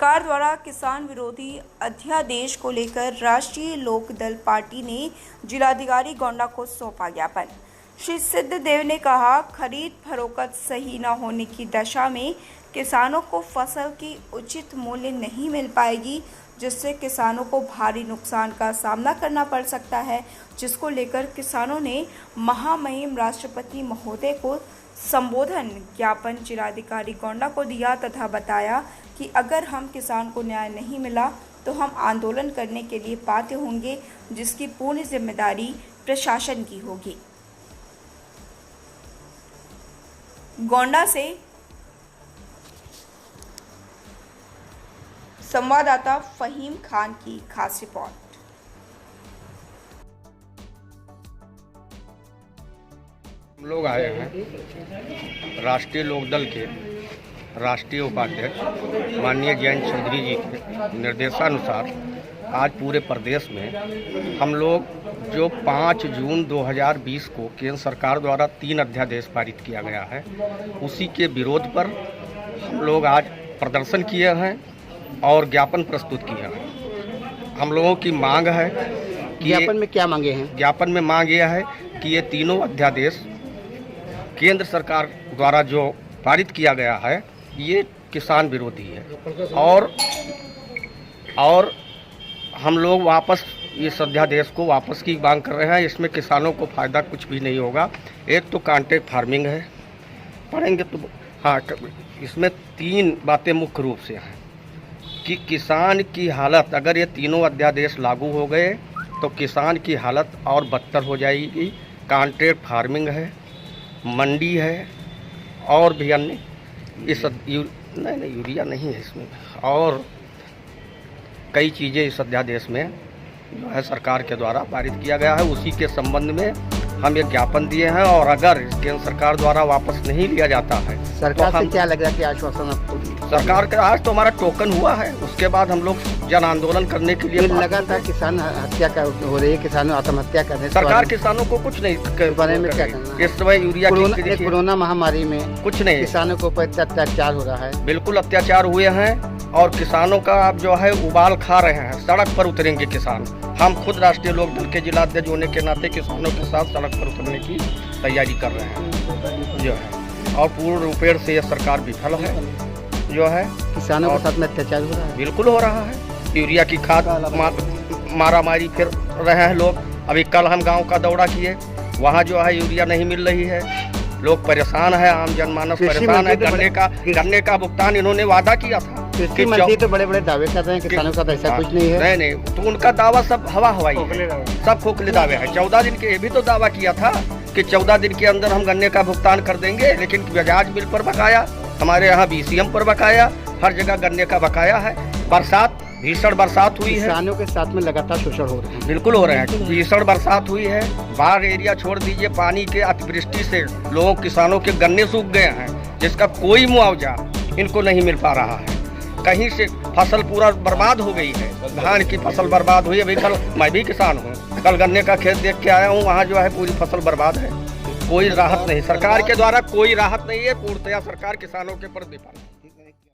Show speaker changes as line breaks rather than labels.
सरकार द्वारा किसान विरोधी अध्यादेश को लेकर राष्ट्रीय लोकदल पार्टी ने जिलाधिकारी गोंडा को सौंपा ज्ञापन। श्री सिद्धदेव ने कहा, खरीद फरोख्त सही न होने की दशा में किसानों को फसल की उचित मूल्य नहीं मिल पाएगी, जिससे किसानों को भारी नुकसान का सामना करना पड़ सकता है, जिसको लेकर किसानों ने महामहिम राष्ट्रपति महोदय को संबोधन ज्ञापन जिलाधिकारी गोंडा को दिया तथा बताया कि अगर हम किसान को न्याय नहीं मिला तो हम आंदोलन करने के लिए बाध्य होंगे, जिसकी पूर्ण जिम्मेदारी प्रशासन की होगी। गोंडा से संवाददाता फहीम खान की खास रिपोर्ट।
हम लोग आए हैं राष्ट्रीय लोकदल के राष्ट्रीय उपाध्यक्ष माननीय जयंत चौधरी जी के निर्देशानुसार आज पूरे प्रदेश में हम लोग जो 5 जून 2020 को केंद्र सरकार द्वारा 3 अध्यादेश पारित किया गया है, उसी के विरोध पर हम लोग आज प्रदर्शन किए हैं और ज्ञापन प्रस्तुत किया है। हम लोगों की मांग है कि
ज्ञापन में क्या मांगे हैं? ज्ञापन
में मांग यह है कि ये तीनों अध्यादेश केंद्र सरकार द्वारा जो पारित किया गया है ये किसान विरोधी है और हम लोग वापस इस अध्यादेश को वापस की मांग कर रहे हैं। इसमें किसानों को फ़ायदा कुछ भी नहीं होगा। एक तो कॉन्ट्रैक्ट फार्मिंग है, पढ़ेंगे तो हाँ, इसमें 3 बातें मुख्य रूप से हैं कि किसान की हालत, अगर ये तीनों अध्यादेश लागू हो गए तो किसान की हालत और बदतर हो जाएगी। कॉन्ट्रैक्ट फार्मिंग है, मंडी है और भी अन्य नहीं यूरिया नहीं है इसमें, और कई चीज़ें इस अध्यादेश में जो है सरकार के द्वारा पारित किया गया है। उसी के संबंध में हम एक ज्ञापन दिए हैं और अगर केंद्र सरकार द्वारा वापस नहीं लिया जाता है
सरकार तो से क्या लग रहा है कि आश्वासन आपको?
सरकार का आज तो हमारा टोकन हुआ है, उसके बाद हम लोग जन आंदोलन करने के लिए
लगातार किसान हत्या हो रही है, किसानों आत्महत्या कर रहे हैं।
सरकार किसानों को कुछ नहीं
बारे में क्या करना?
इस समय यूरिया
कोरोना महामारी में
कुछ नहीं,
किसानों को अत्याचार हो रहा है।
बिल्कुल अत्याचार हुए हैं और किसानों का आप जो है उबाल खा रहे हैं। सड़क पर उतरेंगे किसान। हम खुद राष्ट्रीय लोकदल के जिलाध्यक्ष होने के नाते किसानों के साथ सड़क पर उतरने की तैयारी कर रहे हैं जो है, और पूर्ण रूपेण से यह सरकार विफल है जो है।
किसानों के साथ में अत्याचार हो रहा है,
बिल्कुल हो रहा है। यूरिया की खाद मारामारी फिर रहे हैं लोग। अभी कल हम गांव का दौरा किए, वहाँ जो है यूरिया नहीं मिल रही है, लोग परेशान है, आम जनमानस परेशान है। गन्ने का भुगतान इन्होंने वादा किया था।
कृषि मंत्री तो बड़े बड़े दावे कर रहे हैं किसानों के साथ ऐसा कुछ नहीं है।
नहीं, तो उनका दावा सब हवाई है, सब खोखले दावे हैं। 14 दिन के ये भी तो दावा किया था कि 14 दिन के अंदर हम गन्ने का भुगतान कर देंगे, लेकिन बजाज बिल पर बकाया, हमारे यहाँ BCM पर बकाया, हर जगह गन्ने का बकाया है। भीषण बरसात हुई है,
किसानों के साथ में लगातार शोषण हो रहे हैं।
बिल्कुल हो रहे हैं। भीषण बरसात हुई है, बाढ़ एरिया छोड़ दीजिए, पानी के अतिवृष्टि से लोग किसानों के गन्ने सूख गए हैं, जिसका कोई मुआवजा इनको नहीं मिल पा रहा है। कहीं से फसल पूरा बर्बाद हो गई है, धान की फसल बर्बाद हुई है। अभी कल मैं भी किसान हूँ, कल गन्ने का खेत देख के आया हूँ, वहाँ जो है पूरी फसल बर्बाद है। कोई राहत नहीं, सरकार के द्वारा कोई राहत नहीं है। पूर्णतया सरकार किसानों के प्रति विफल है।